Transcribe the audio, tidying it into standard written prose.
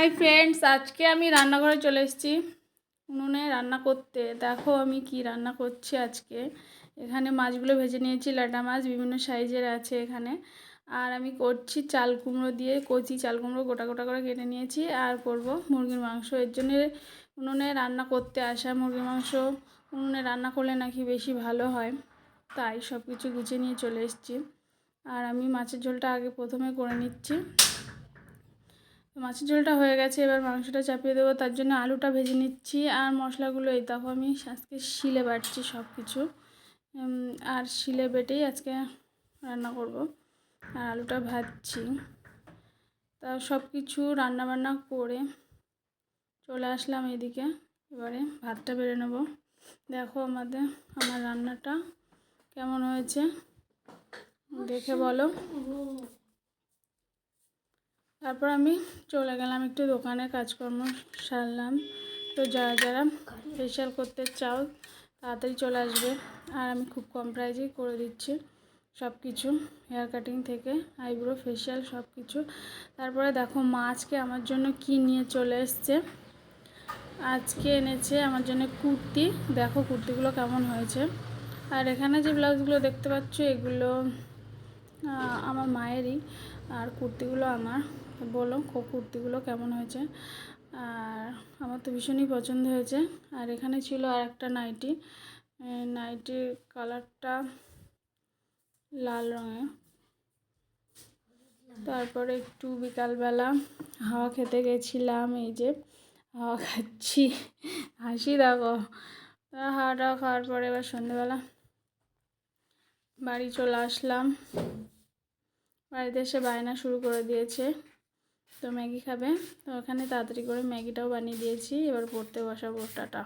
Hi friends, আজকে আমি রান্নাঘরে চলে এসেছি উনুনে রান্না করতে। দেখো আমি কি রান্না করছি আজকে। এখানে মাছগুলো ভেজে নিয়েছি, লাটা মাছ বিভিন্ন সাইজের আছে এখানে। আর আমি করছি চাল কুমড়ো দিয়ে, কচি চাল কুমড়ো গোটা গোটা করে কেটে নিয়েছি। আর করব মুরগির মাংস। এর জন্য উনুনে রান্না করতে আসা। মুরগির মাংস উনুনে রান্না করলে নাকি বেশি ভালো হয়, তাই সব কিছু গুছিয়ে নিয়ে চলে এসেছি। আর আমি মাছের ঝোলটা আগে প্রথমে করে নিচ্ছি। মাছের ঝোলটা হয়ে গেছে, এবার মাংসটা চাপিয়ে দেবো। তার জন্য আলুটা ভেজে নিচ্ছি। আর মশলাগুলো এই দেখো আমি আজকে শিলে বাটছি সব কিছু। আর শিলে বেটেই আজকে রান্না করব। আর আলুটা ভাজছি। তা সব কিছু রান্নাবান্না করে চলে আসলাম এদিকে। এবারে ভাতটা বেড়ে নেব। দেখো আমার রান্নাটা কেমন হয়েছে দেখে বলো। তারপর আমি চলে গেলাম একটু দোকানে, কাজকর্ম সারলাম। তো যারা যারা ফেশিয়াল করতে চাও তাড়াতাড়ি চলে আসবে। আর আমি খুব কম প্রাইজেই করে দিচ্ছি সব কিছু, হেয়ার কাটিং থেকে আইব্রো ফেশিয়াল সব কিছু। তারপরে দেখো মা আজকে আমার জন্য কি নিয়ে চলে এসছে। আজকে এনেছে আমার জন্য কুর্তি। দেখো কুর্তিগুলো কেমন হয়েছে। আর এখানে যে ব্লাউজগুলো দেখতে পাচ্ছ এগুলো আমার মায়েরই, আর কুর্তিগুলো আমার। বলো কুর্তিগুলো কেমন হয়েছে। আর আমার তো ভীষণই পছন্দ হয়েছে। আর এখানে ছিল আর একটা নাইটি, নাইটির কালারটা লাল রঙের। তারপরে একটু বিকালবেলা হাওয়া খেতে গেছিলাম। এই যে হাওয়া খাচ্ছি, হাসি দেখো। হাওয়াটা খাওয়ার পরে এবার সন্ধ্যেবেলা বাড়ি চলে আসলাম। বাড়িতে এসে বায়না শুরু করে দিয়েছে, তো ম্যাগি খাবে। তো ওখানে তাড়াতাড়ি করে ম্যাগিটাও বানিয়ে দিয়েছি। এবার পড়তে বসাবো। টাটা।